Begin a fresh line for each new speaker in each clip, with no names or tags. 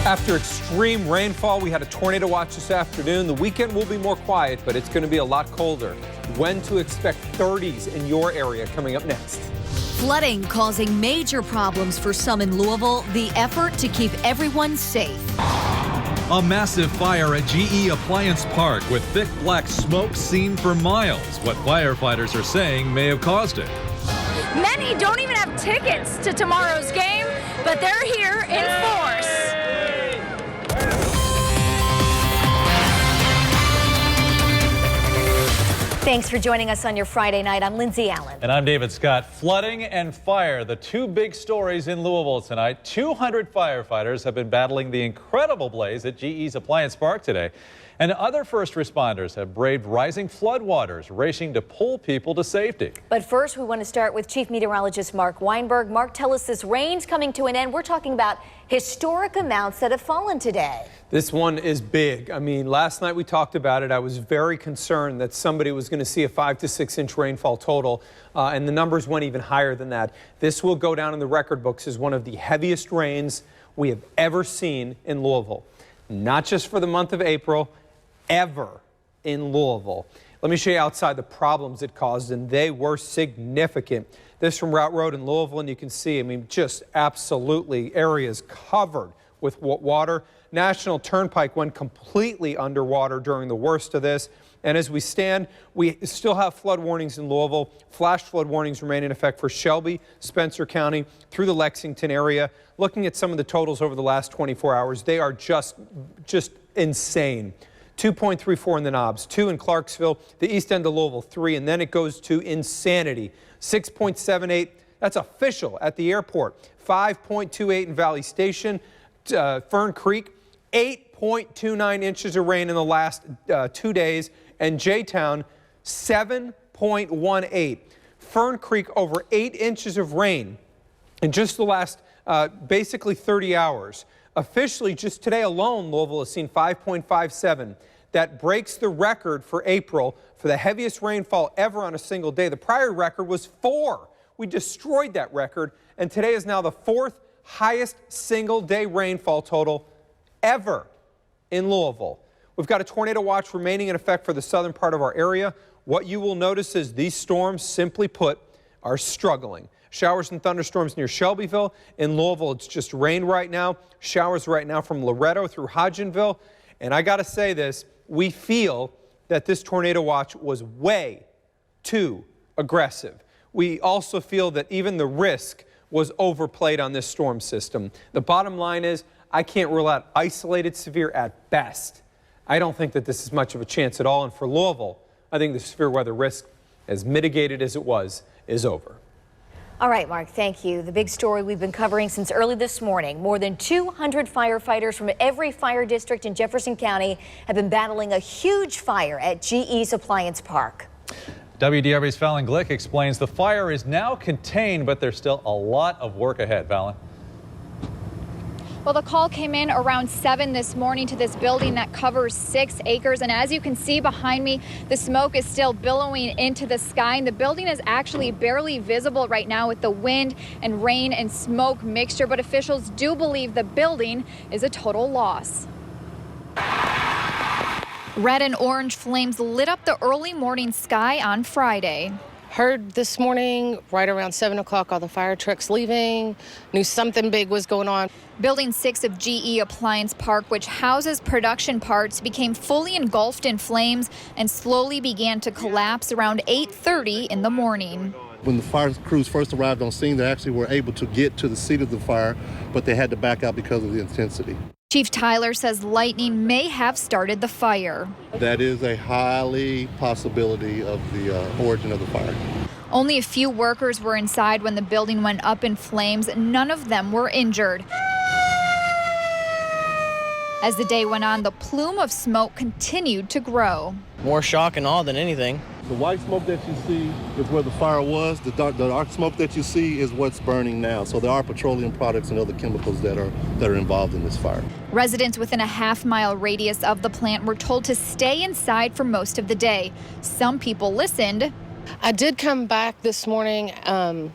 After extreme rainfall, we had a tornado watch this afternoon. The weekend will be more quiet, but it's going to be a lot colder. When to expect 30s in your area coming up next.
Flooding causing major problems for some in Louisville. The effort to keep everyone safe.
A massive fire at GE Appliance Park with thick black smoke seen for miles. What firefighters are saying may have caused it.
Many don't even have tickets to tomorrow's game, but they're here in force.
Thanks for joining us on your Friday night. I'm Lindsay Allen.
And I'm David Scott. Flooding and fire, the two big stories in Louisville tonight. 200 firefighters have been battling the incredible blaze at GE's Appliance Park today. And other first responders have braved rising floodwaters, racing to pull people to safety.
But first, we want to start with Chief Meteorologist Mark Weinberg. Mark, tell us, this rain's coming to an end. We're talking about historic amounts that have fallen today.
This one is big. I mean, last night we talked about it. I was very concerned that somebody was going to see a 5 to 6 inch rainfall total, and the numbers went even higher than that. This will go down in the record books as one of the heaviest rains we have ever seen in Louisville. Not just for the month of April, ever in Louisville. Let me show you outside the problems it caused, and they were significant. This from Route Road in Louisville, and you can see, I mean, just absolutely areas covered with water. National Turnpike went completely underwater during the worst of this. And as we stand, we still have flood warnings in Louisville. Flash flood warnings remain in effect for Shelby, Spencer County, through the Lexington area. Looking at some of the totals over the last 24 hours, they are just insane. 2.34 in the Knobs, 2 in Clarksville, the east end of Louisville, 3, and then it goes to insanity. 6.78, that's official at the airport. 5.28 in Valley Station, Fern Creek, 8.29 inches of rain in the last 2 days, and J-Town, 7.18. Fern Creek, over 8 inches of rain in just the last basically 30 hours. Officially, just today alone, Louisville has seen 5.57. That breaks the record for April for the heaviest rainfall ever on a single day. The prior record was 4. We destroyed that record, and today is now the 4th highest single-day rainfall total ever in Louisville. We've got a tornado watch remaining in effect for the southern part of our area. What you will notice is these storms, simply put, are struggling. Showers and thunderstorms near Shelbyville. In Louisville, it's just rain right now. Showers right now from Loretto through Hodgenville. And I got to say this, we feel that this tornado watch was way too aggressive. We also feel that even the risk was overplayed on this storm system. The bottom line is, I can't rule out isolated severe at best. I don't think that this is much of a chance at all. And for Louisville, I think the severe weather risk, as mitigated as it was, is over.
All right, Mark, thank you. The big story we've been covering since early this morning. More than 200 firefighters from every fire district in Jefferson County have been battling a huge fire at GE's Appliance Park.
WDRB's Fallon Glick explains the fire is now contained, but there's still a lot of work ahead. Fallon.
Well, the call came in around 7 this morning to this building that covers 6 acres. And as you can see behind me, the smoke is still billowing into the sky. And the building is actually barely visible right now with the wind and rain and smoke mixture. But officials do believe the building is a total loss. Red and orange flames lit up the early morning sky on Friday.
Heard this morning right around 7 o'clock all the fire trucks leaving, knew something big was going on.
Building 6 of GE Appliance Park, which houses production parts, became fully engulfed in flames and slowly began to collapse around 8:30 in the morning.
When the fire crews first arrived on scene, they actually were able to get to the seat of the fire, but they had to back out because of the intensity.
Chief Tyler says lightning may have started the fire.
That is a highly possibility of the origin of the fire.
Only a few workers were inside when the building went up in flames. None of them were injured. As the day went on, the plume of smoke continued to grow.
More shock and awe than anything.
The white smoke that you see is where the fire was. The dark smoke that you see is what's burning now. So there are petroleum products and other chemicals that are involved in this fire.
Residents within a half-mile radius of the plant were told to stay inside for most of the day. Some people listened.
I did come back this morning and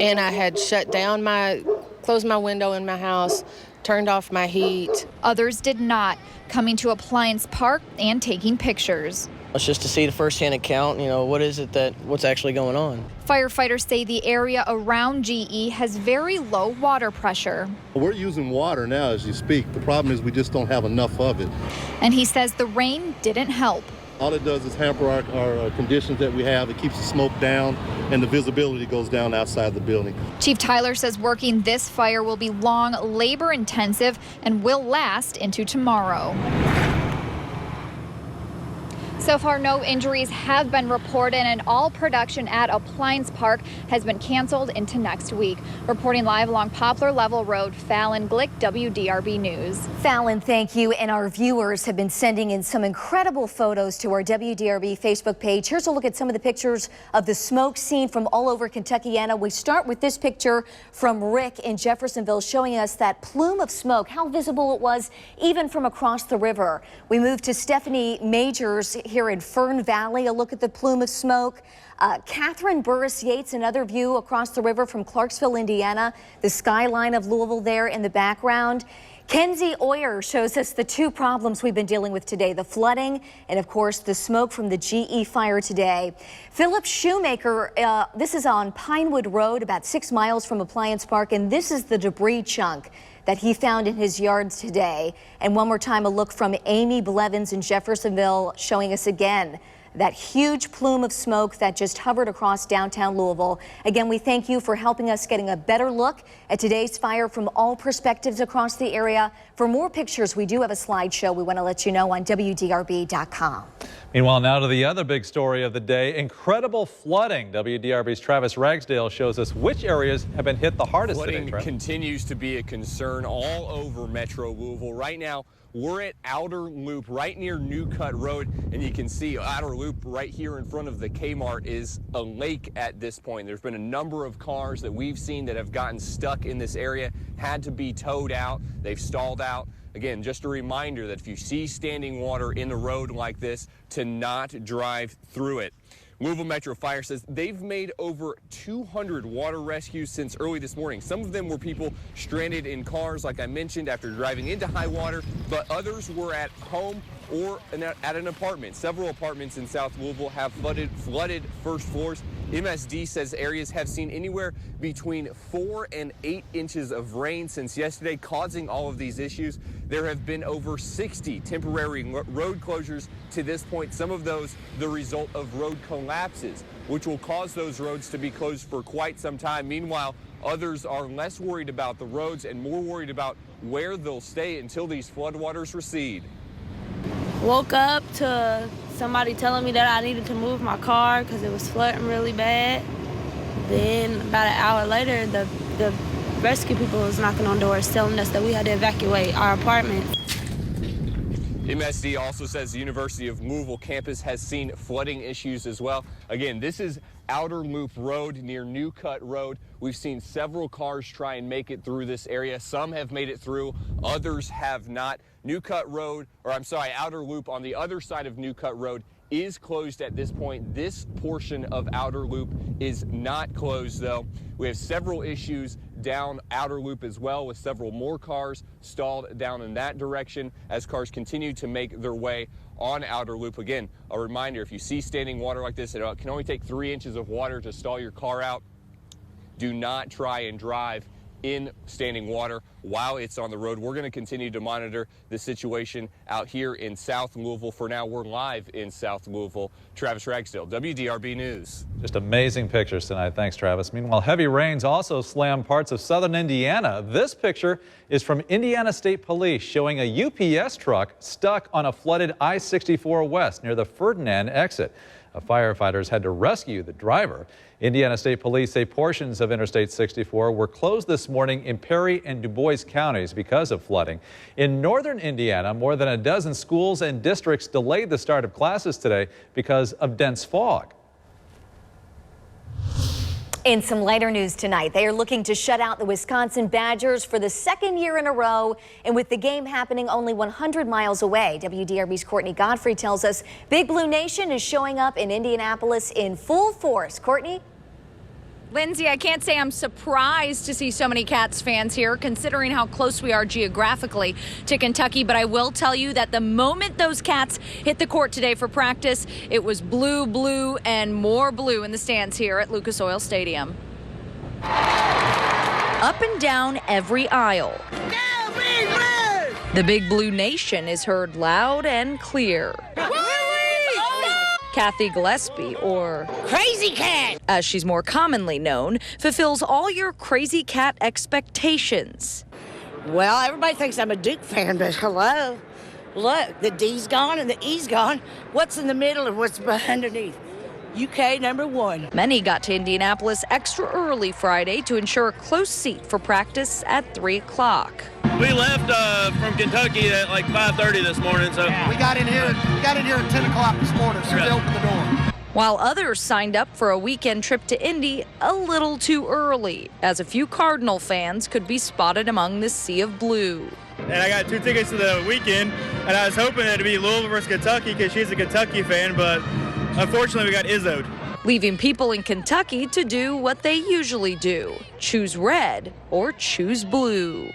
I had shut down my closed my window in my house, turned off my heat.
Others did not, coming to Appliance Park and taking pictures.
It's just to see the first-hand account, what's actually going on.
Firefighters say the area around GE has very low water pressure.
We're using water now as you speak. The problem is we just don't have enough of it.
And he says the rain didn't help.
All it does is hamper our conditions that we have. It keeps the smoke down and the visibility goes down outside the building.
Chief Tyler says working this fire will be long, labor-intensive, and will last into tomorrow. So far, no injuries have been reported, and all production at Appliance Park has been canceled into next week. Reporting live along Poplar Level Road, Fallon Glick, WDRB News.
Fallon, thank you. And our viewers have been sending in some incredible photos to our WDRB Facebook page. Here's a look at some of the pictures of the smoke seen from all over Kentuckiana. We start with this picture from Rick in Jeffersonville showing us that plume of smoke, how visible it was even from across the river. We move to Stephanie Majors here in Fern Valley. A look at the plume of smoke. Catherine Burris Yates, another view across the river from Clarksville, Indiana. The skyline of Louisville there in the background. Kenzie Oyer shows us the two problems we've been dealing with today, the flooding and, of course, the smoke from the GE fire today. Philip Shoemaker, this is on Pinewood Road, about 6 miles from Appliance Park, and this is the debris chunk that he found in his yard today. And one more time, a look from Amy Blevins in Jeffersonville showing us again that huge plume of smoke that just hovered across downtown Louisville. Again, we thank you for helping us getting a better look at today's fire from all perspectives across the area. For more pictures, we do have a slideshow we want to let you know on WDRB.com.
Meanwhile, now to the other big story of the day, incredible flooding. WDRB's Travis Ragsdale shows us which areas have been hit the hardest today.
Flooding continues to be a concern all over Metro Louisville. Right now, we're at Outer Loop right near New Cut Road, and you can see Outer Loop right here in front of the Kmart is a lake at this point. There's been a number of cars that we've seen that have gotten stuck in this area, had to be towed out. They've stalled out. Again, just a reminder that if you see standing water in the road like this, to not drive through it. Louisville Metro Fire says they've made over 200 water rescues since early this morning. Some of them were people stranded in cars, like I mentioned, after driving into high water, but others were at home or at an apartment. Several apartments in South Louisville have flooded first floors. MSD says areas have seen anywhere between 4 and 8 inches of rain since yesterday, causing all of these issues. There have been over 60 temporary road closures to this point, some of those the result of road collapses, which will cause those roads to be closed for quite some time. Meanwhile, others are less worried about the roads and more worried about where they'll stay until these floodwaters recede.
Woke up to somebody telling me that I needed to move my car because it was flooding really bad. Then about an hour later, the rescue people was knocking on doors telling us that we had to evacuate our apartment.
MSD also says the University of Louisville campus has seen flooding issues as well. Again, this is Outer Loop Road near New Cut Road. We've seen several cars try and make it through this area. Some have made it through, others have not. Outer Loop on the other side of New Cut Road is closed at this point. This portion of Outer Loop is not closed, though. We have several issues down Outer Loop as well, with several more cars stalled down in that direction as cars continue to make their way on Outer Loop. Again, a reminder, if you see standing water like this, it can only take 3 inches of water to stall your car out. Do not try and drive in standing water while it's on the road. We're going to continue to monitor the situation out here in South Louisville. For now, we're live in South Louisville. Travis Ragsdale, WDRB News.
Just amazing pictures tonight. Thanks, Travis. Meanwhile, heavy rains also slammed parts of southern Indiana. This picture is from Indiana State Police showing a UPS truck stuck on a flooded I-64 West near the Ferdinand exit. Firefighters had to rescue the driver. Indiana State Police say portions of Interstate 64 were closed this morning in Perry and Du Bois counties because of flooding. In northern Indiana, more than a dozen schools and districts delayed the start of classes today because of dense fog.
In some lighter news tonight, they are looking to shut out the Wisconsin Badgers for the second year in a row. And with the game happening only 100 miles away, WDRB's Courtney Godfrey tells us Big Blue Nation is showing up in Indianapolis in full force. Courtney?
Lindsay, I can't say I'm surprised to see so many Cats fans here, considering how close we are geographically to Kentucky. But I will tell you that the moment those Cats hit the court today for practice, it was blue, blue, and more blue in the stands here at Lucas Oil Stadium. Up and down every aisle. The Big Blue Nation is heard loud and clear. Kathy Gillespie, or
Crazy Cat,
as she's more commonly known, fulfills all your crazy cat expectations.
Well, everybody thinks I'm a Duke fan, but hello. Look, the D's gone and the E's gone. What's in the middle and what's underneath? UK #1.
Many got to Indianapolis extra early Friday to ensure a close seat for practice at 3 o'clock.
We left from Kentucky at like 5:30 this morning, so
we got in here at 10 o'clock this morning, so they opened the door.
While others signed up for a weekend trip to Indy a little too early, as a few Cardinal fans could be spotted among the sea of blue.
And I got 2 tickets to the weekend, and I was hoping it'd be Louisville versus Kentucky because she's a Kentucky fan, but unfortunately we got Izzo'd.
Leaving people in Kentucky to do what they usually do, choose red or choose blue.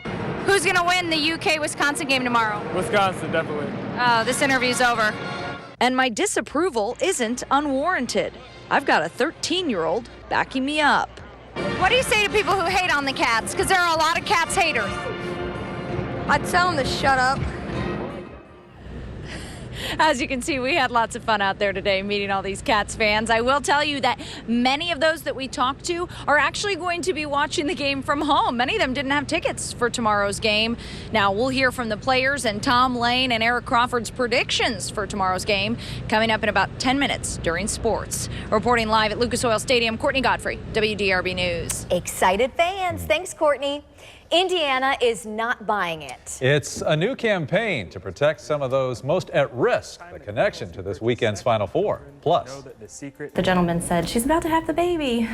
Who's going to win the UK-Wisconsin game tomorrow?
Wisconsin, definitely.
Oh, this interview's over. And my disapproval isn't unwarranted. I've got a 13-year-old backing me up. What do you say to people who hate on the Cats? Because there are a lot of Cats haters.
I'd tell them to shut up.
As you can see, we had lots of fun out there today meeting all these Cats fans. I will tell you that many of those that we talked to are actually going to be watching the game from home. Many of them didn't have tickets for tomorrow's game. Now, we'll hear from the players and Tom Lane and Eric Crawford's predictions for tomorrow's game coming up in about 10 minutes during sports. Reporting live at Lucas Oil Stadium, Courtney Godfrey, WDRB News.
Excited fans. Thanks, Courtney. Indiana is not buying it.
It's a new campaign to protect some of those most at risk, the connection to this weekend's Final Four. Plus,
the gentleman said she's about to have the baby.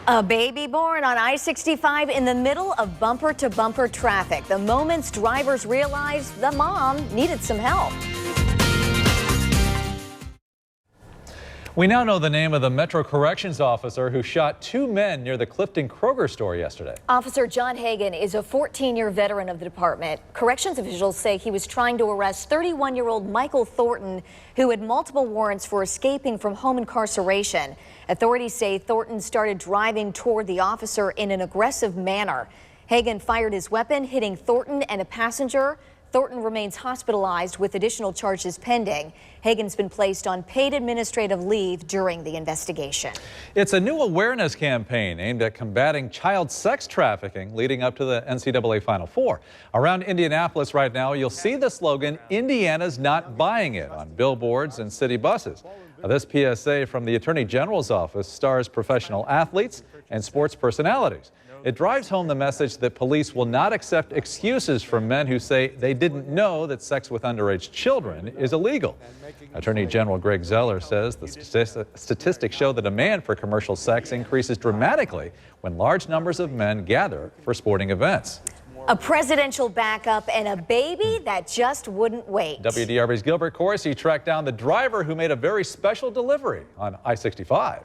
A baby born on I-65 in the middle of bumper-to-bumper traffic. The moments drivers realized the mom needed some help.
we now know the name of the Metro Corrections officer who shot 2 men near the Clifton Kroger store yesterday.
Officer John Hagan is a 14-year veteran of the department. Corrections officials say he was trying to arrest 31-year-old Michael Thornton, who had multiple warrants for escaping from home incarceration. Authorities say Thornton started driving toward the officer in an aggressive manner. Hagan fired his weapon, hitting Thornton and a passenger. Thornton remains hospitalized with additional charges pending. Hagan's been placed on paid administrative leave during the investigation.
It's a new awareness campaign aimed at combating child sex trafficking leading up to the NCAA Final Four. Around Indianapolis right now, you'll see the slogan, "Indiana's not buying it," on billboards and city buses. Now, this PSA from the Attorney General's office stars professional athletes and sports personalities. It drives home the message that police will not accept excuses from men who say they didn't know that sex with underage children is illegal. Attorney General Greg Zeller says the statistics show the demand for commercial sex increases dramatically when large numbers of men gather for sporting events.
A presidential backup and a baby that just wouldn't wait.
WDRB's Gilbert Corsi tracked down the driver who made a very special delivery on I-65.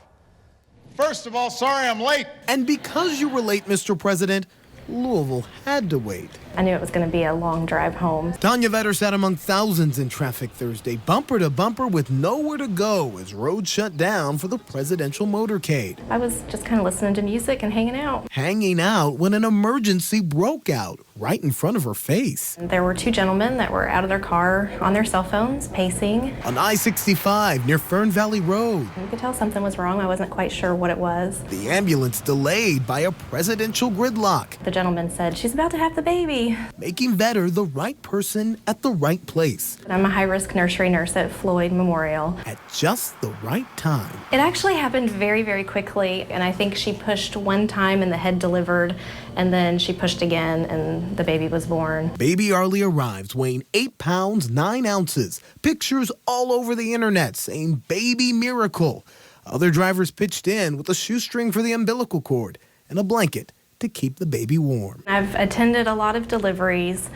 First of all, sorry I'm late. And because you were late, Mr. President, Louisville had to wait.
I knew it was going to be a long drive home.
Tanya Vetter sat among thousands in traffic Thursday, bumper to bumper with nowhere to go as roads shut down for the presidential motorcade.
I was just kind of listening to music and hanging out.
Hanging out when an emergency broke out right in front of her face.
There were 2 gentlemen that were out of their car on their cell phones, pacing.
On I-65 near Fern Valley Road.
You could tell something was wrong. I wasn't quite sure what it was.
The ambulance delayed by a presidential gridlock.
The gentleman said, she's about to have the baby.
Making Vetter the right person at the right place.
I'm a high-risk nursery nurse at Floyd Memorial.
At just the right time.
It actually happened very, very quickly, and I think she pushed 1 time and the head delivered, and then she pushed again and the baby was born.
Baby Arlie arrives weighing 8 pounds, 9 ounces. Pictures all over the internet saying baby miracle. Other drivers pitched in with a shoestring for the umbilical cord and a blanket to keep the baby warm.
I've attended a lot of deliveries.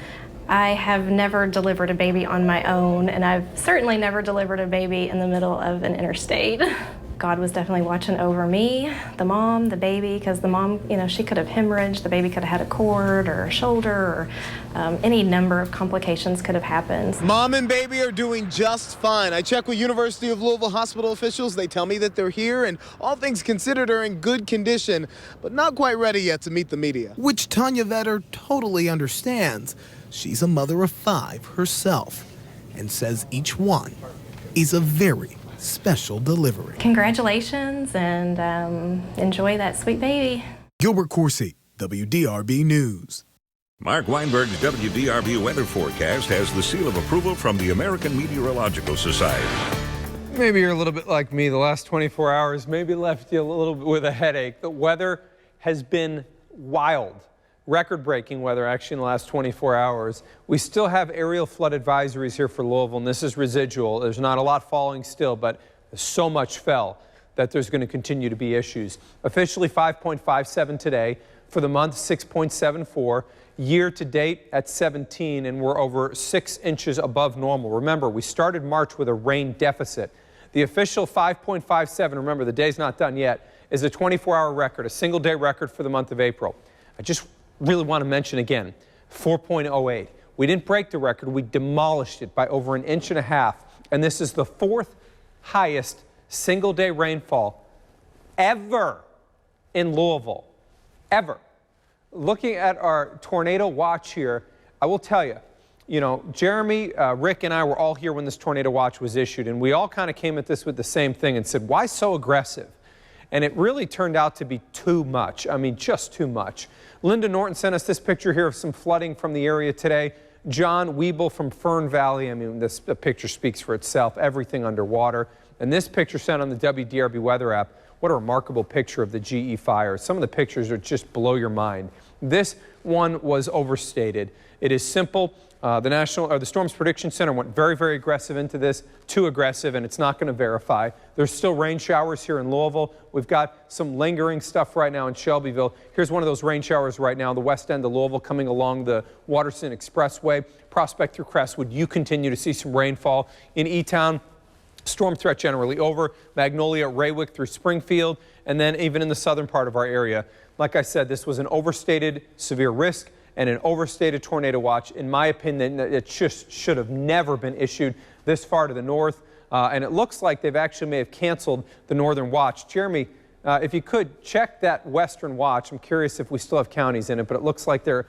I have never delivered a baby on my own, and I've certainly never delivered a baby in the middle of an interstate. God was definitely watching over me, the mom, the baby, because the mom, she could have hemorrhaged, the baby could have had a cord or a shoulder, or any number of complications could have happened.
Mom and baby are doing just fine. I checked with University of Louisville hospital officials. They tell me that they're here and all things considered are in good condition, but not quite ready yet to meet the media. Which Tanya Vetter totally understands. She's a mother of 5 herself and says each one is a very special delivery.
Congratulations, and enjoy that sweet baby.
Gilbert Coursey, WDRB News.
Mark Weinberg's WDRB weather forecast has the seal of approval from the American Meteorological Society.
Maybe you're a little bit like me. The last 24 hours maybe left you a little bit with a headache. The weather has been wild. Record-breaking weather actually in the last 24 hours. We still have aerial flood advisories here for Louisville, and this is residual. There's not a lot falling still, but so much fell that there's going to continue to be issues. Officially 5.57 today. For the month, 6.74. Year to date at 17, and we're over 6 inches above normal. Remember, we started March with a rain deficit. The official 5.57, remember the day's not done yet, is a 24-hour record, a single-day record for the month of April. I just really want to mention again, 4.08. We didn't break the record, we demolished it by over 1.5 inches, and this is the 4th highest single-day rainfall ever in Louisville, ever. Looking at our tornado watch here, I will tell you, Jeremy, Rick, and I were all here when this tornado watch was issued, and we all kind of came at this with the same thing and said, why so aggressive? And it really turned out to be too much. I mean, just too much. Linda Norton sent us this picture here of some flooding from the area today. John Weeble from Fern Valley. I mean, this picture speaks for itself. Everything underwater. And this picture sent on the WDRB weather app. What a remarkable picture of the GE fire. Some of the pictures are just blow your mind. This one was overstated. It is simple. The Storms Prediction Center went very, very aggressive into this, too aggressive, and it's not going to verify. There's still rain showers here in Louisville. We've got some lingering stuff right now in Shelbyville. Here's one of those rain showers right now, the west end of Louisville, coming along the Waterston Expressway. Prospect through Crestwood, you continue to see some rainfall. In E-Town, storm threat generally over. Magnolia, Raywick through Springfield, and then even in the southern part of our area. Like I said, this was an overstated severe risk and an overstated tornado watch. In my opinion, it just should have never been issued this far to the north. And it looks like they've actually may have canceled the northern watch. Jeremy, if you could check that western watch. I'm curious if we still have counties in it, but it looks like they're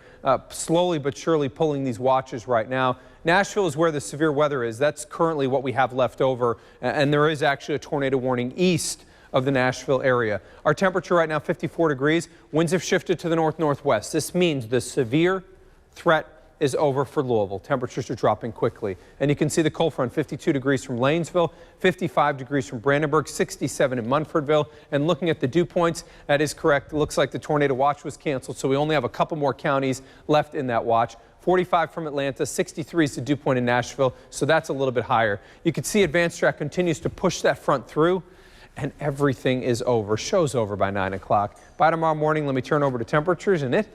slowly but surely pulling these watches right now. Nashville is where the severe weather is. That's currently what we have left over. And there is actually a tornado warning east of the Nashville area. Our temperature right now, 54 degrees. Winds have shifted to the north-northwest. This means the severe threat is over for Louisville. Temperatures are dropping quickly. And you can see the cold front, 52 degrees from Lanesville, 55 degrees from Brandenburg, 67 in Munfordville. And looking at the dew points, that is correct. It looks like the tornado watch was canceled, so we only have a couple more counties left in that watch. 45 from Atlanta, 63 is the dew point in Nashville, so that's a little bit higher. You can see Advanced Track continues to push that front through, and everything is over. Show's over by 9 o'clock. By tomorrow morning, let me turn over to temperatures, and it's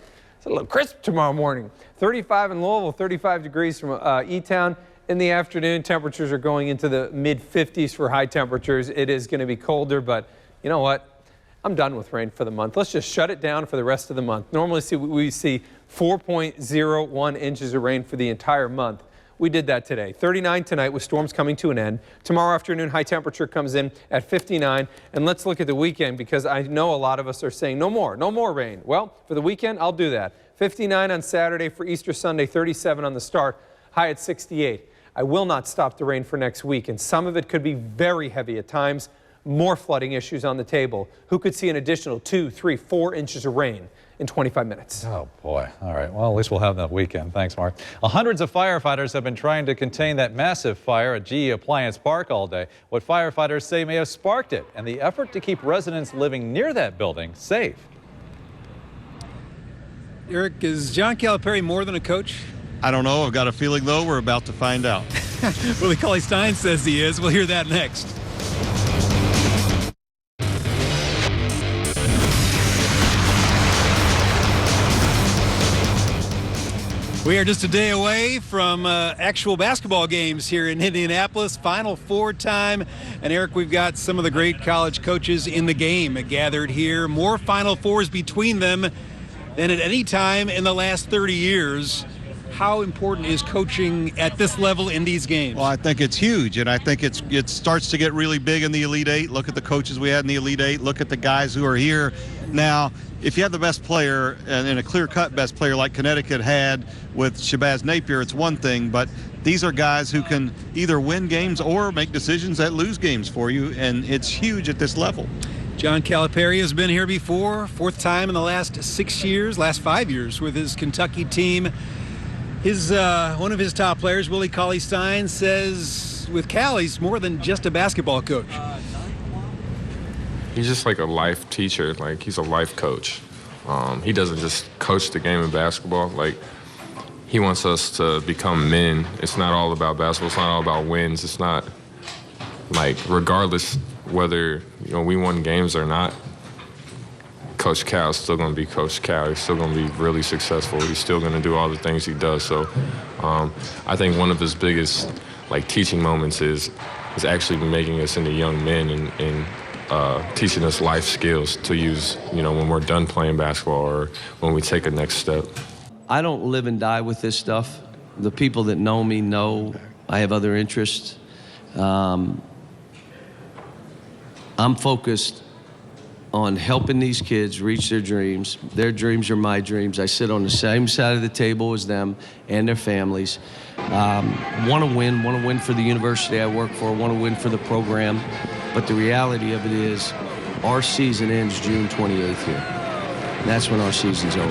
a little crisp tomorrow morning. 35 in Louisville, 35 degrees from E-Town. In the afternoon, temperatures are going into the mid-50s for high temperatures. It is going to be colder, but you know what? I'm done with rain for the month. Let's just shut it down for the rest of the month. Normally we see 4.01 inches of rain for the entire month. We did that today. 39 tonight with storms coming to an end. Tomorrow afternoon, high temperature comes in at 59. And let's look at the weekend, because I know a lot of us are saying no more rain. Well, for the weekend, I'll do that. 59 on Saturday for Easter Sunday, 37 on the start, high at 68. I will not stop the rain for next week, and some of it could be very heavy at times. More flooding issues on the table. Who could see an additional 2, 3, 4 inches of rain in 25 minutes?
Oh, boy. All right. Well, at least we'll have that weekend. Thanks, Mark. Hundreds of firefighters have been trying to contain that massive fire at GE Appliance Park all day. What firefighters say may have sparked it, and the effort to keep residents living near that building safe.
Eric, is John Calipari more than a coach?
I don't know. I've got a feeling, though, we're about to find out.
Willie Cauley-Stein says he is. We'll hear that next. We are just a day away from actual basketball games here in Indianapolis. Final Four time. And Eric, we've got some of the great college coaches in the game gathered here. More Final Fours between them than at any time in the last 30 years. How important is coaching at this level in these games?
Well, I think it's huge, and I think it starts to get really big in the Elite Eight. Look at the coaches we had in the Elite Eight. Look at the guys who are here now. If you have the best player and a clear-cut best player like Connecticut had with Shabazz Napier, it's one thing, but these are guys who can either win games or make decisions that lose games for you, and it's huge at this level.
John Calipari has been here before, fourth time in the last 5 years with his Kentucky team. One of his top players, Willie Cauley-Stein, says with Cal, he's more than just a basketball coach.
He's just like a life teacher. Like, he's a life coach. He doesn't just coach the game of basketball. Like, he wants us to become men. It's not all about basketball. It's not all about wins. It's not, like, regardless whether, we won games or not, Coach Cal is still going to be Coach Cal. He's still going to be really successful. He's still going to do all the things he does. So I think one of his biggest, teaching moments is actually making us into young men and teaching us life skills to use, when we're done playing basketball or when we take a next step.
I don't live and die with this stuff. The people that know me know I have other interests. I'm focused on helping these kids reach their dreams. Their dreams are my dreams. I sit on the same side of the table as them and their families. Want to win for the university I work for, want to win for the program. But the reality of it is our season ends June 28th here. And that's when our season's over.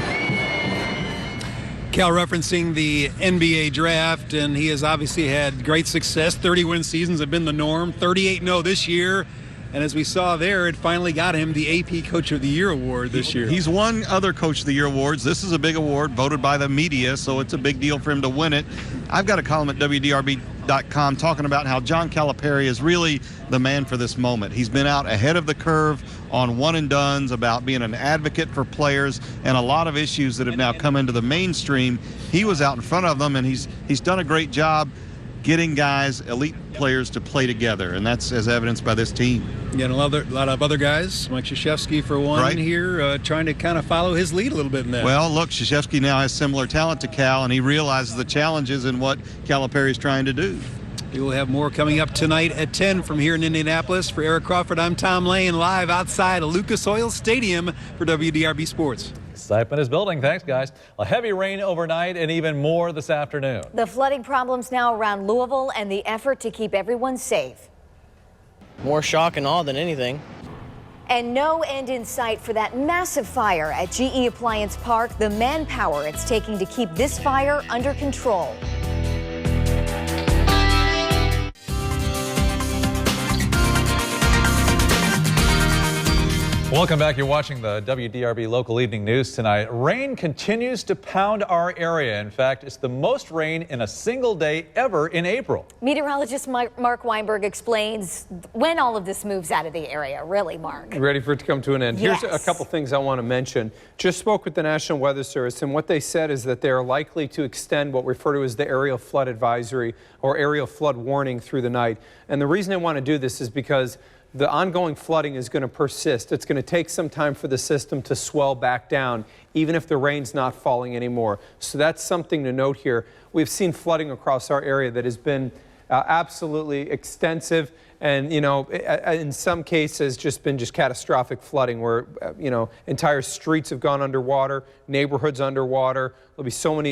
Cal referencing the NBA draft, and he has obviously had great success. 30-win seasons have been the norm, 38-0 this year. And as we saw there, it finally got him the AP Coach of the Year award this year.
He's won other Coach of the Year awards. This is a big award voted by the media, so it's a big deal for him to win it. I've got a column at WDRB.com talking about how John Calipari is really the man for this moment. He's been out ahead of the curve on one-and-dones, about being an advocate for players and a lot of issues that have now come into the mainstream. He was out in front of them, and he's done a great job getting guys, elite players, to play together, and that's as evidenced by this team.
Yeah, and a lot of other guys, Mike Krzyzewski for one, right here, trying to kind of follow his lead a little bit in that.
Well, look, Krzyzewski now has similar talent to Cal, and he realizes the challenges in what Calipari is trying to do.
We will have more coming up tonight at 10 from here in Indianapolis. For Eric Crawford, I'm Tom Lane, live outside Lucas Oil Stadium for WDRB Sports.
Excitement is building. Thanks, guys. A heavy rain overnight and even more this afternoon.
The flooding problems now around Louisville and the effort to keep everyone safe.
More shock and awe than anything.
And no end in sight for that massive fire at GE Appliance Park. The manpower it's taking to keep this fire under control.
Welcome back. You're watching the WDRB Local Evening News tonight. Rain continues to pound our area. In fact, it's the most rain in a single day ever in April.
Meteorologist Mark Weinberg explains when all of this moves out of the area. Really, Mark?
Ready for it to come to an end?
Yes.
Here's a couple things I want to mention. Just spoke with the National Weather Service, and what they said is that they are likely to extend what we refer to as the aerial flood advisory or aerial flood warning through the night. And the reason they want to do this is because the ongoing flooding is going to persist. It's going to take some time for the system to swell back down, even if the rain's not falling anymore. So that's something to note here. We've seen flooding across our area that has been absolutely extensive, and in some cases just catastrophic flooding where entire streets have gone underwater, neighborhoods underwater. There'll be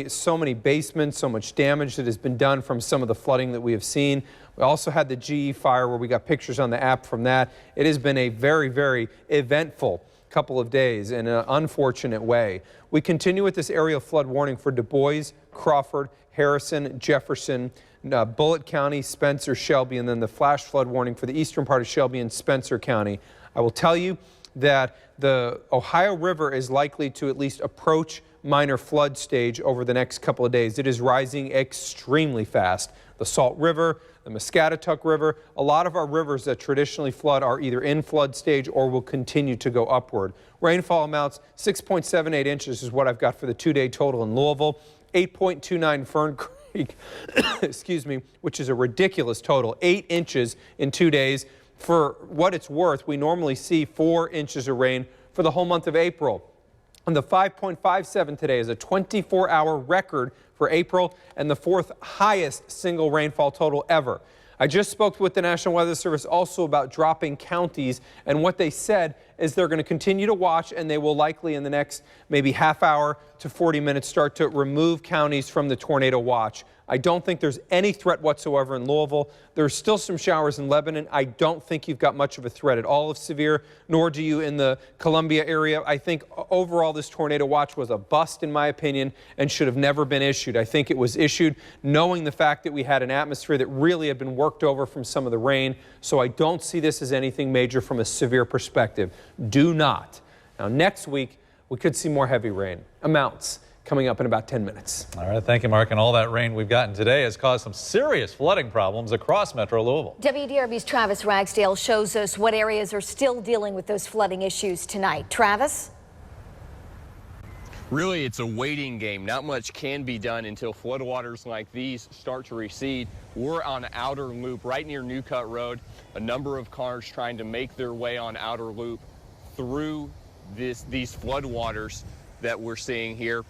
so many basements, so much damage that has been done from some of the flooding that we have seen. We also had the GE fire where we got pictures on the app from that. It has been a very, very eventful couple of days in an unfortunate way. We continue with this aerial flood warning for Du Bois, Crawford, Harrison, Jefferson, Bullitt County, Spencer, Shelby, and then the flash flood warning for the eastern part of Shelby and Spencer County. I will tell you that the Ohio River is likely to at least approach minor flood stage over the next couple of days. It is rising extremely fast. The Salt River, the Muscatatuck River, a lot of our rivers that traditionally flood are either in flood stage or will continue to go upward. Rainfall amounts 6.78 inches is what I've got for the 2-day total in Louisville. 8.29 Fern Creek, excuse me, which is a ridiculous total, 8 inches in 2 days. For what it's worth, we normally see 4 inches of rain for the whole month of April. And the 5.57 today is a 24-hour record for April and the 4th highest single rainfall total ever. I just spoke with the National Weather Service also about dropping counties, and what they said is they're going to continue to watch, and they will likely in the next maybe half hour to 40 minutes start to remove counties from the tornado watch. I don't think there's any threat whatsoever in Louisville. There's still some showers in Lebanon. I don't think you've got much of a threat at all of severe, nor do you in the Columbia area. I think overall this tornado watch was a bust, in my opinion, and should have never been issued. I think it was issued knowing the fact that we had an atmosphere that really had been worked over from some of the rain. So I don't see this as anything major from a severe perspective. Do not. Now, next week, we could see more heavy rain amounts coming up in about 10 minutes.
All right, thank you, Mark. And all that rain we've gotten today has caused some serious flooding problems across Metro Louisville.
WDRB's Travis Ragsdale shows us what areas are still dealing with those flooding issues tonight. Travis?
Really, it's a waiting game. Not much can be done until floodwaters like these start to recede. We're on Outer Loop right near New Cut Road. A number of cars trying to make their way on Outer Loop through these floodwaters that we're seeing here.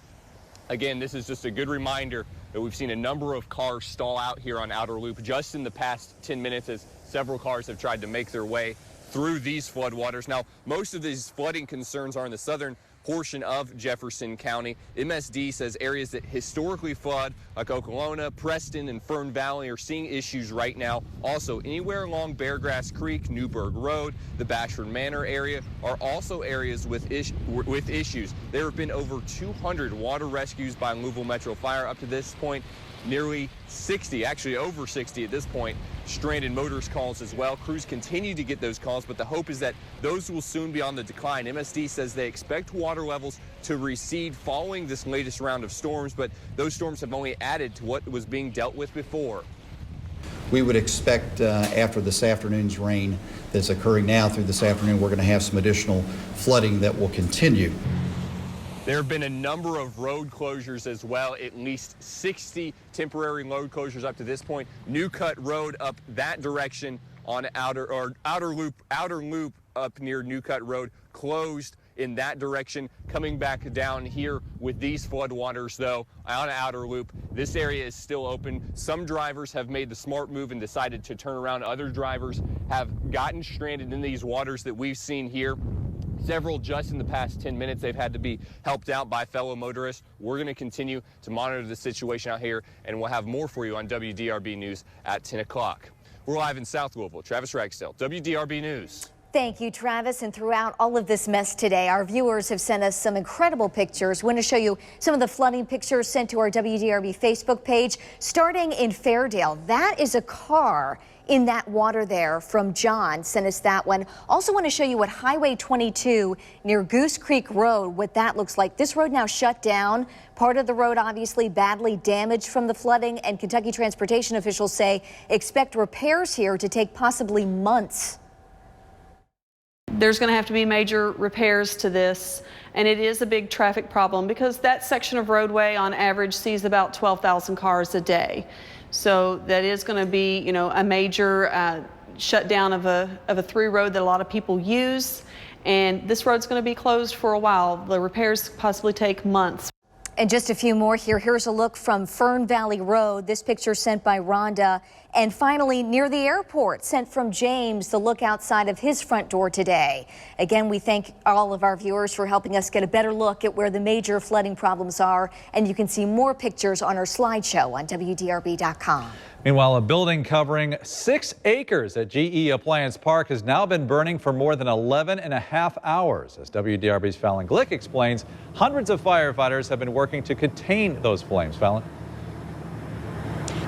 Again, this is just a good reminder that we've seen a number of cars stall out here on Outer Loop just in the past 10 minutes as several cars have tried to make their way through these floodwaters. Now, most of these flooding concerns are in the southern portion of Jefferson County. MSD says areas that historically flood, like Okolona, Preston, and Fern Valley, are seeing issues right now. Also, anywhere along Beargrass Creek, Newburgh Road, the Bashford Manor area are also areas with issues. There have been over 200 water rescues by Louisville Metro Fire up to this point. Nearly 60, actually over 60 at this point, stranded motorist calls as well. Crews continue to get those calls, but the hope is that those will soon be on the decline. MSD says they expect water levels to recede following this latest round of storms, but those storms have only added to what was being dealt with before.
We would expect after this afternoon's rain that's occurring now through this afternoon, we're going to have some additional flooding that will continue.
There have been a number of road closures as well, at least 60 temporary road closures up to this point. New Cut Road up that direction on Outer Loop up near New Cut Road closed in that direction. Coming back down here with these floodwaters, though, on Outer Loop, this area is still open. Some drivers have made the smart move and decided to turn around. Other drivers have gotten stranded in these waters that we've seen here. Several just in the past 10 minutes. They've had to be helped out by fellow motorists. We're going to continue to monitor the situation out here, and we'll have more for you on WDRB News at 10 o'clock. We're live in South Louisville. Travis Ragsdale, WDRB News.
Thank you, Travis. And throughout all of this mess today, our viewers have sent us some incredible pictures. We want to show you some of the flooding pictures sent to our WDRB Facebook page. Starting in Fairdale, that is a car in that water there from John. Sent us that one. Also want to show you what Highway 22 near Goose Creek Road, what that looks like. This road now shut down. Part of the road obviously badly damaged from the flooding, and Kentucky transportation officials say expect repairs here to take possibly months.
There's going to have to be major repairs to this, and it is a big traffic problem because that section of roadway on average sees about 12,000 cars a day. So that is going to be, you know, a major shutdown of a through road that a lot of people use, and this road's going to be closed for a while. The repairs possibly take months.
And just a few more here. Here's a look from Fern Valley Road. This picture sent by Rhonda. And finally, near the airport, sent from James, the look outside of his front door today. Again, we thank all of our viewers for helping us get a better look at where the major flooding problems are. And you can see more pictures on our slideshow on WDRB.com.
Meanwhile, a building covering 6 acres at GE Appliance Park has now been burning for more than 11.5 hours. As WDRB's Fallon Glick explains, hundreds of firefighters have been working to contain those flames. Fallon?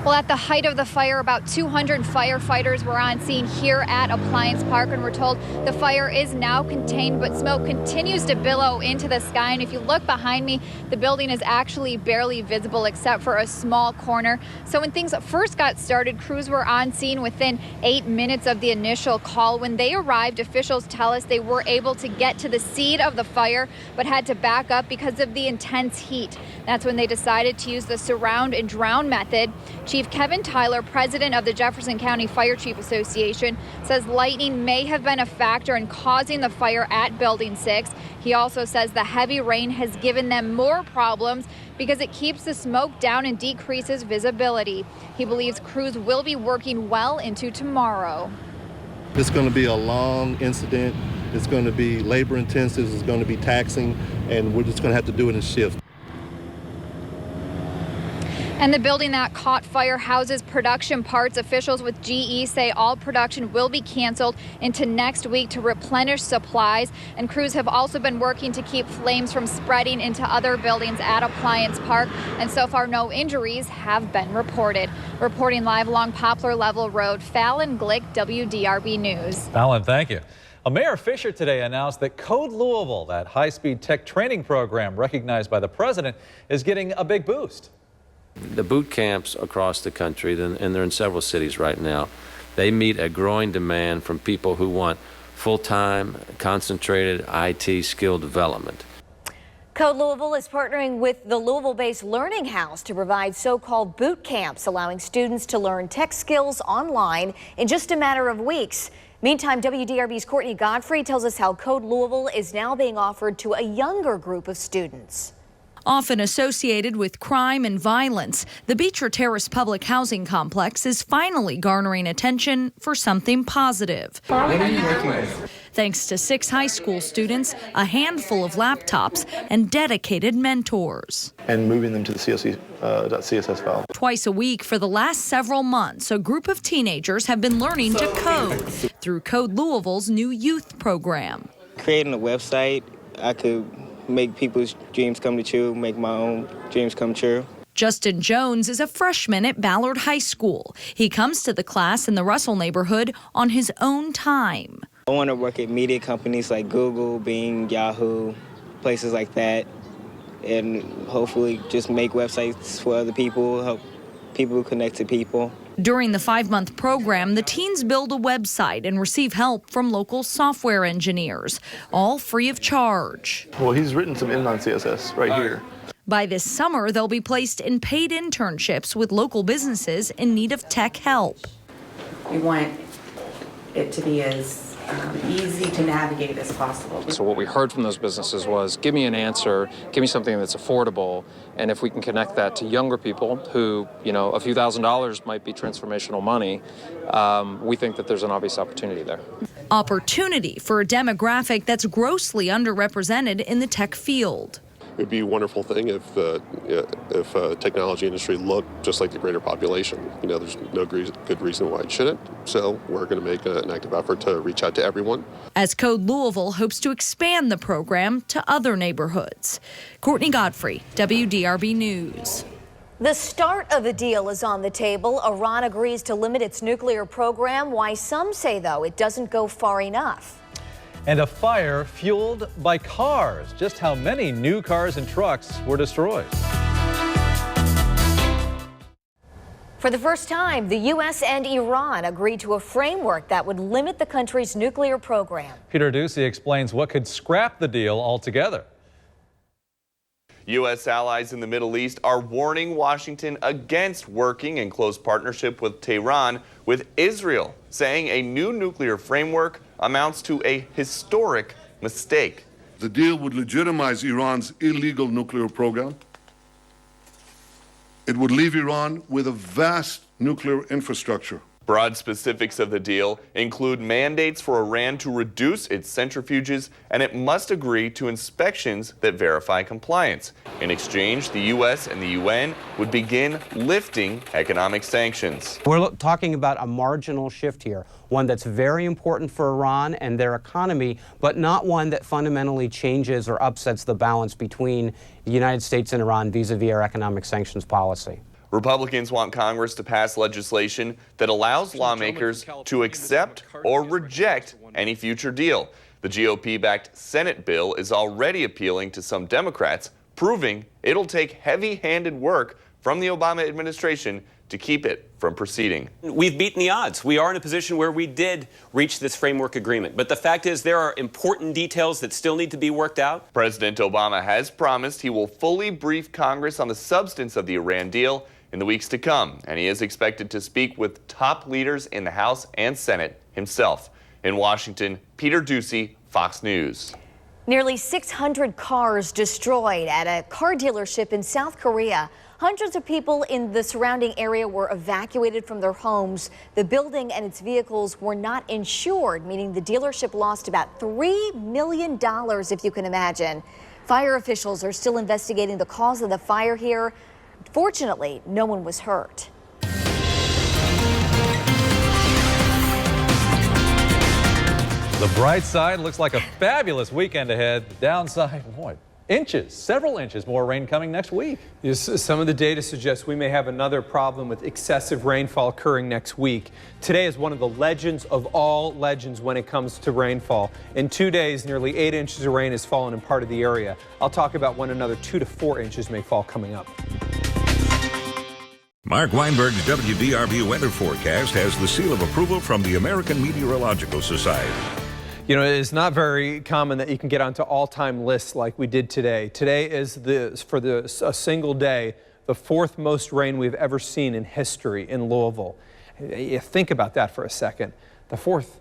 Well, at the height of the fire, about 200 firefighters were on scene here at Appliance Park, and we're told the fire is now contained, but smoke continues to billow into the sky. And if you look behind me, the building is actually barely visible except for a small corner. So when things first got started, crews were on scene within 8 minutes of the initial call. When they arrived, officials tell us they were able to get to the seat of the fire, but had to back up because of the intense heat. That's when they decided to use the surround and drown method. Chief Kevin Tyler, president of the Jefferson County Fire Chief Association, says lightning may have been a factor in causing the fire at Building 6. He also says the heavy rain has given them more problems because it keeps the smoke down and decreases visibility. He believes crews will be working well into tomorrow.
It's going to be a long incident. It's going to be labor intensive. It's going to be taxing, and we're just going to have to do it in shifts.
And the building that caught fire houses production parts. Officials with GE say all production will be canceled into next week to replenish supplies. And crews have also been working to keep flames from spreading into other buildings at Appliance Park. And so far, no injuries have been reported. Reporting live along Poplar Level Road, Fallon Glick, WDRB News.
Fallon, thank you. Mayor Fisher today announced that Code Louisville, that high-speed tech training program recognized by the president, is getting a big boost.
The boot camps across the country, and they're in several cities right now, they meet a growing demand from people who want full-time, concentrated IT skill development.
Code Louisville is partnering with the Louisville-based Learning House to provide so-called boot camps, allowing students to learn tech skills online in just a matter of weeks. Meantime, WDRB's Courtney Godfrey tells us how Code Louisville is now being offered to a younger group of students.
Often associated with crime and violence, the Beecher Terrace public housing complex is finally garnering attention for something positive.
What are you working with?
Thanks to 6 high school students, a handful of laptops, and dedicated mentors.
And moving them to the CSS file.
Twice a week for the last several months, a group of teenagers have been learning to code through Code Louisville's new youth program.
Creating a website, I could make people's dreams come true, make my own dreams come true.
Justin Jones is a freshman at Ballard High School. He comes to the class in the Russell neighborhood on his own time.
I want to work at media companies like Google, Bing, Yahoo, places like that, and hopefully just make websites for other people, help people connect to people.
During the 5-month program, the teens build a website and receive help from local software engineers, all free of charge.
Well, he's written some inline CSS right here.
By this summer, they'll be placed in paid internships with local businesses in need of tech help.
We want it to be as easy to navigate as possible.
So what we heard from those businesses was, give me an answer, give me something that's affordable, and if we can connect that to younger people who, a few $1,000s might be transformational money, we think that there's an obvious opportunity there.
Opportunity for a demographic that's grossly underrepresented in the tech field.
It would be a wonderful thing if technology industry looked just like the greater population. There's no good reason why it shouldn't. So we're going to make an active effort to reach out to everyone.
As Code Louisville hopes to expand the program to other neighborhoods. Courtney Godfrey, WDRB News.
The start of a deal is on the table. Iran agrees to limit its nuclear program. Why some say, though, it doesn't go far enough.
And a fire fueled by cars. Just how many new cars and trucks were destroyed?
For the first time, the U.S. and Iran agreed to a framework that would limit the country's nuclear program.
Peter Ducey explains what could scrap the deal altogether.
U.S. allies in the Middle East are warning Washington against working in close partnership with Tehran with Israel, saying a new nuclear framework amounts to a historic mistake.
The deal would legitimize Iran's illegal nuclear program. It would leave Iran with a vast nuclear infrastructure.
Broad specifics of the deal include mandates for Iran to reduce its centrifuges, and it must agree to inspections that verify compliance. In exchange, the U.S. and the UN would begin lifting economic sanctions.
We're talking about a marginal shift here, one that's very important for Iran and their economy, but not one that fundamentally changes or upsets the balance between the United States and Iran vis-a-vis our economic sanctions policy.
Republicans want Congress to pass legislation that allows lawmakers to accept or reject any future deal. The GOP-backed Senate bill is already appealing to some Democrats, proving it'll take heavy-handed work from the Obama administration to keep it from proceeding.
We've beaten the odds. We are in a position where we did reach this framework agreement. But the fact is there are important details that still need to be worked out.
President Obama has promised he will fully brief Congress on the substance of the Iran deal in the weeks to come, and he is expected to speak with top leaders in the House and Senate himself. In Washington, Peter Ducey, Fox News.
Nearly 600 cars destroyed at a car dealership in South Korea. Hundreds of people in the surrounding area were evacuated from their homes. The building and its vehicles were not insured, meaning the dealership lost about $3 million, if you can imagine. Fire officials are still investigating the cause of the fire here. Fortunately, no one was hurt.
The bright side looks like a fabulous weekend ahead. The downside, boy, inches, several inches more rain coming next week.
Yes, some of the data suggests we may have another problem with excessive rainfall occurring next week. Today is one of the legends of all legends when it comes to rainfall. In 2 days, nearly 8 inches of rain has fallen in part of the area. I'll talk about when another 2 to 4 inches may fall coming up.
Mark Weinberg's WDRB weather forecast has the seal of approval from the American Meteorological Society.
You know, it is not very common that you can get onto all-time lists like we did today. Today is a single day, the 4th most rain we've ever seen in history in Louisville. You think about that for a second. The 4th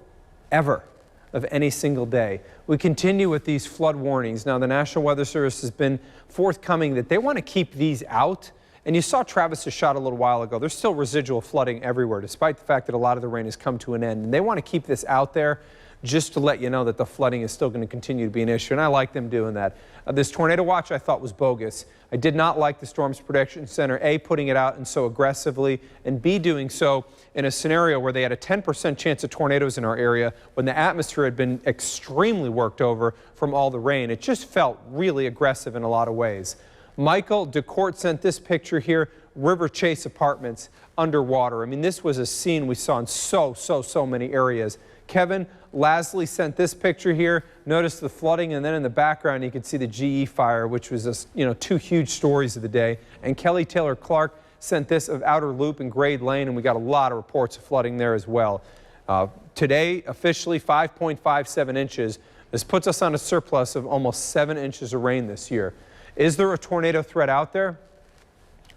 ever of any single day. We continue with these flood warnings. Now, the National Weather Service has been forthcoming that they want to keep these out. And you saw Travis's shot a little while ago. There's still residual flooding everywhere, despite the fact that a lot of the rain has come to an end. And they want to keep this out there just to let you know that the flooding is still going to continue to be an issue. And I like them doing that. This tornado watch I thought was bogus. I did not like the Storms Protection Center, A, putting it out and so aggressively, and B, doing so in a scenario where they had a 10% chance of tornadoes in our area when the atmosphere had been extremely worked over from all the rain. It just felt really aggressive in a lot of ways. Michael DeCourt sent this picture here, River Chase Apartments underwater. I mean, this was a scene we saw in so many areas. Kevin Lasley sent this picture here. Notice the flooding, and then in the background you can see the GE fire, which was 2 huge stories of the day. And Kelly Taylor Clark sent this of Outer Loop and Grade Lane, and we got a lot of reports of flooding there as well. Today, officially 5.57 inches. This puts us on a surplus of almost 7 inches of rain this year. Is there a tornado threat out there?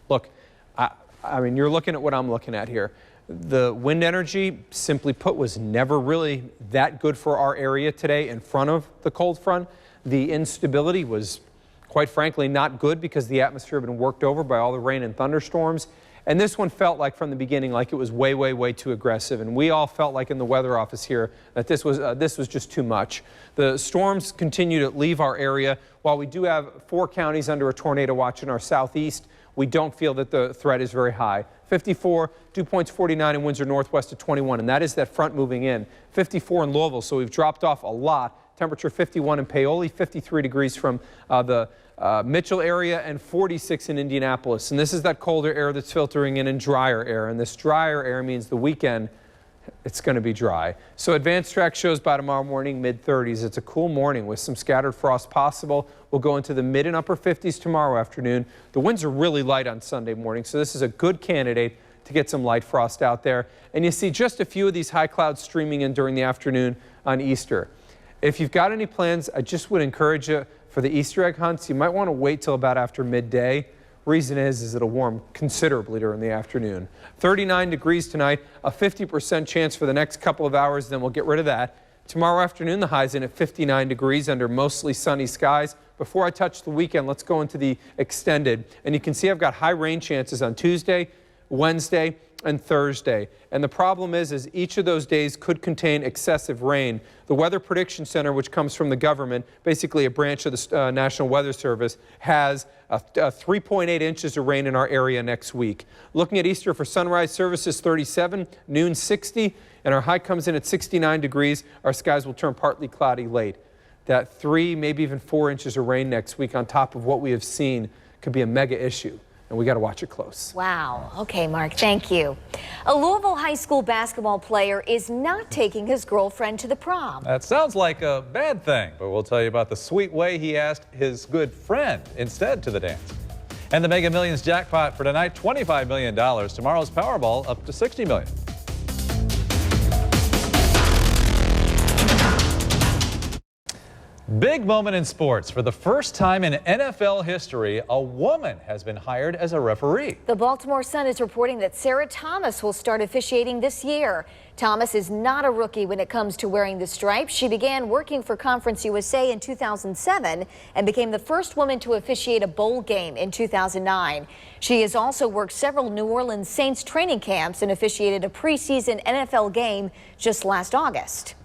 Look, I mean, you're looking at what I'm looking at here. The wind energy, simply put, was never really that good for our area today in front of the cold front. The instability was, quite frankly, not good because the atmosphere had been worked over by all the rain and thunderstorms. And this one felt like from the beginning like it was way too aggressive. And we all felt like in the weather office here that this was just too much. The storms continue to leave our area. While we do have 4 counties under a tornado watch in our southeast, we don't feel that the threat is very high. 54, Dew Point's 49 in Windsor Northwest at 21, and that is that front moving in. 54 in Louisville, so we've dropped off a lot. Temperature 51 in Paoli, 53 degrees from the Mitchell area, and 46 in Indianapolis. And this is that colder air that's filtering in drier air, and this drier air means the weekend it's going to be dry. So advanced track shows by tomorrow morning mid-30s. It's a cool morning with some scattered frost possible. We'll go into the mid and upper 50s tomorrow afternoon. The winds are really light on Sunday morning, so this is a good candidate to get some light frost out there. And you see just a few of these high clouds streaming in during the afternoon on Easter. If you've got any plans, I just would encourage you for the Easter egg hunts, you might want to wait till about after midday. Reason is it'll warm considerably during the afternoon. 39 degrees tonight, a 50% chance for the next couple of hours, then we'll get rid of that. Tomorrow afternoon, the high's in at 59 degrees under mostly sunny skies. Before I touch the weekend, let's go into the extended. And you can see I've got high rain chances on Tuesday, Wednesday, and Thursday. And the problem is each of those days could contain excessive rain. The Weather Prediction Center, which comes from the government, basically a branch of the National Weather Service, has 3.8 inches of rain in our area next week. Looking at Easter for sunrise services, 37, noon 60, and our high comes in at 69 degrees. Our skies will turn partly cloudy late. That 3, maybe even 4 inches of rain next week on top of what we have seen could be a mega issue. and we got to watch it close.
Wow. Okay, Mark, thank you. A Louisville high school basketball player is not taking his girlfriend to the prom.
That sounds like a bad thing, but we'll tell you about the sweet way he asked his good friend instead to the dance. And the Mega Millions jackpot for tonight, $25 million. Tomorrow's Powerball up to $60 million. Big moment in sports. For the first time in NFL history, a woman has been hired as a referee.
The Baltimore Sun is reporting that Sarah Thomas will start officiating this year. Thomas is not a rookie when it comes to wearing the stripes. She began working for Conference USA in 2007 and became the first woman to officiate a bowl game in 2009. She has also worked several New Orleans Saints training camps and officiated a preseason NFL game just last August.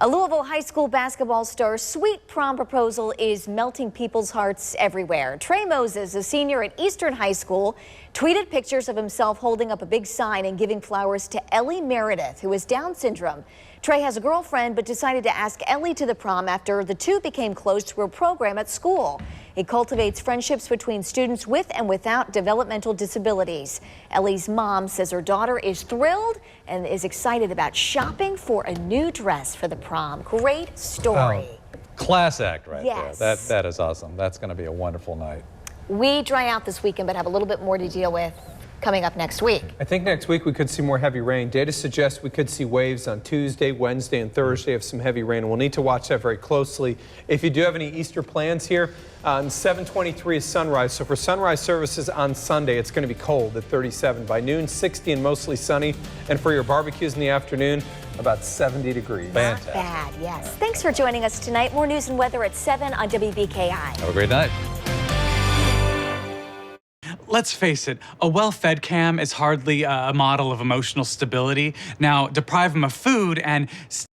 A Louisville high school basketball star's sweet prom proposal is melting people's hearts everywhere. Trey Moses, a senior at Eastern High School, tweeted pictures of himself holding up a big sign and giving flowers to Ellie Meredith, who has Down syndrome. Trey has a girlfriend but decided to ask Ellie to the prom after the two became close through a program at school. It cultivates friendships between students with and without developmental disabilities. Ellie's mom says her daughter is thrilled and is excited about shopping for a new dress for the prom. Great story.
Oh, class act right
Yes.
there. That is awesome. That's going to be a wonderful night.
We dry out this weekend but have a little bit more to deal with coming up next week.
I think next week we could see more heavy rain. Data suggests we could see waves on Tuesday, Wednesday, and Thursday of some heavy rain. We'll need to watch that very closely. If you do have any Easter plans here, 7:23 is sunrise. So for sunrise services on Sunday, it's going to be cold at 37. By noon, 60 and mostly sunny. And for your barbecues in the afternoon, about 70 degrees.
Fantastic.
Not bad, yes. Thanks for joining us tonight. More news and weather at 7 on WBKI.
Have a great night.
Let's face it, a well-fed cam is hardly a model of emotional stability. Now, deprive them of food and